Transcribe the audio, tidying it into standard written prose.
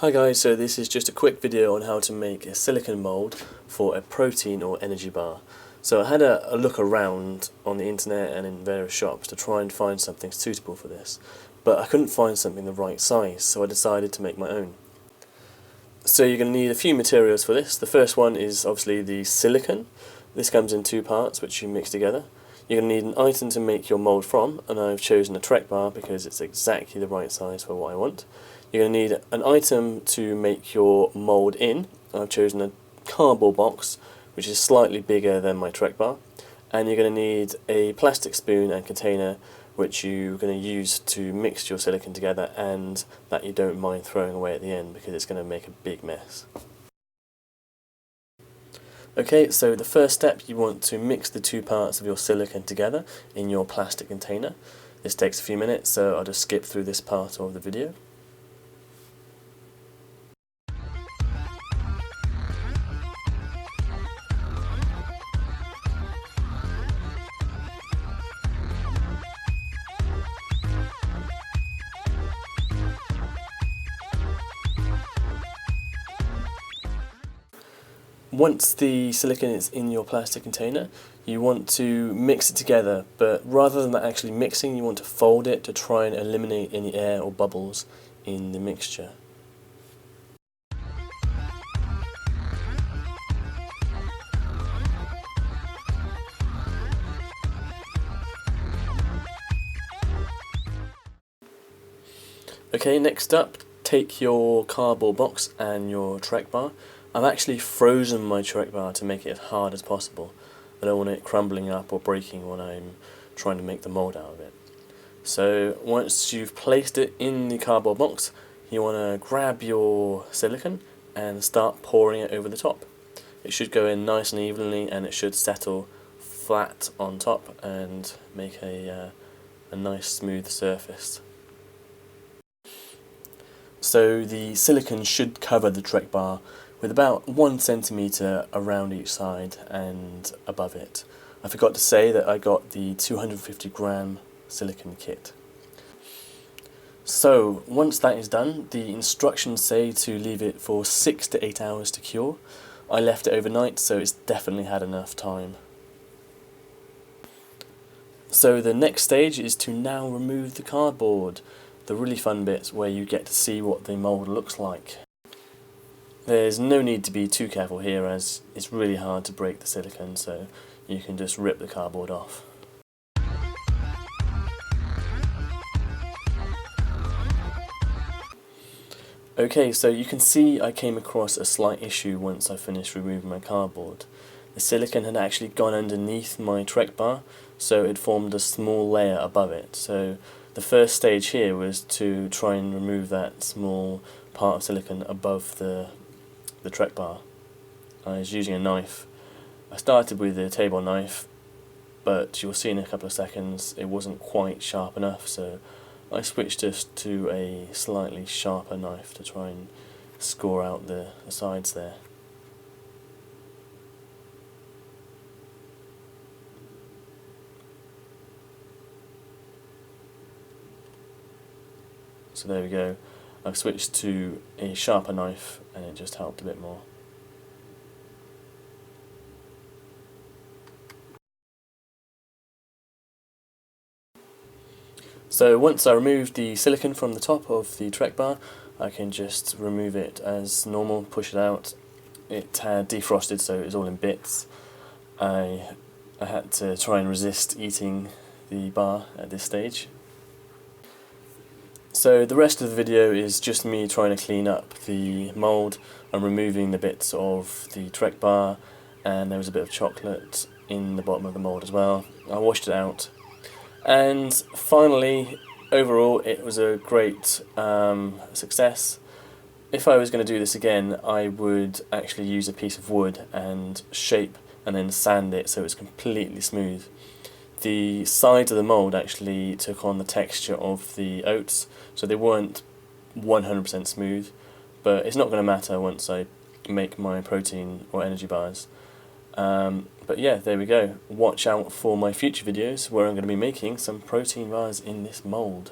Hi guys, so this is just a quick video on how to make a silicone mould for a protein or energy bar. So I had a look around on the internet and in various shops to try and find something suitable for this, but I couldn't find something the right size, so I decided to make my own. So you're going to need a few materials for this. The first one is obviously the silicone. This comes in two parts which you mix together. You're going to need an item to make your mould from, and I've chosen a Trek bar because it's exactly the right size for what I want. You're going to need an item to make your mould in. I've chosen a cardboard box which is slightly bigger than my Trek bar, and you're going to need a plastic spoon and container which you're going to use to mix your silicone together, and that you don't mind throwing away at the end because it's going to make a big mess. Okay, so the first step, you want to mix the two parts of your silicone together in your plastic container. This takes a few minutes, so I'll just skip through this part of the video. Once the silicone is in your plastic container, you want to mix it together, but rather than actually mixing, you want to fold it to try and eliminate any air or bubbles in the mixture. Okay, next up, take your cardboard box and your Trek bar. I've actually frozen my Trek bar to make it as hard as possible. I don't want it crumbling up or breaking when I'm trying to make the mould out of it. So once you've placed it in the cardboard box, you want to grab your silicone and start pouring it over the top. It should go in nice and evenly, and it should settle flat on top and make a nice smooth surface. So the silicone should cover the Trek bar with about 1 centimetre around each side and above it. I forgot to say that I got the 250 gram silicone kit. So once that is done, the instructions say to leave it for 6 to 8 hours to cure. I left it overnight, so it's definitely had enough time. So the next stage is to now remove the cardboard, the really fun bits where you get to see what the mould looks like. There's no need to be too careful here, as it's really hard to break the silicone, so you can just rip the cardboard off. Okay, so you can see I came across a slight issue once I finished removing my cardboard. The silicone had actually gone underneath my Trek bar, so it formed a small layer above it. So the first stage here was to try and remove that small part of silicone above the Trek bar. I was using a knife. I started with a table knife, but you'll see in a couple of seconds it wasn't quite sharp enough, so I switched just to a slightly sharper knife to try and score out the sides there. So there we go. I've switched to a sharper knife and it just helped a bit more. So once I removed the silicone from the top of the Trek bar, I can just remove it as normal, push it out. It had defrosted, so it was all in bits. I had to try and resist eating the bar at this stage. So the rest of the video is just me trying to clean up the mould and removing the bits of the Trek bar, and there was a bit of chocolate in the bottom of the mould as well. I washed it out, and finally, overall it was a great success. If I was going to do this again, I would actually use a piece of wood and shape and then sand it so it's completely smooth. The sides of the mould actually took on the texture of the oats, so they weren't 100% smooth, but it's not going to matter once I make my protein or energy bars. But yeah, there we go. Watch out for my future videos where I'm going to be making some protein bars in this mould.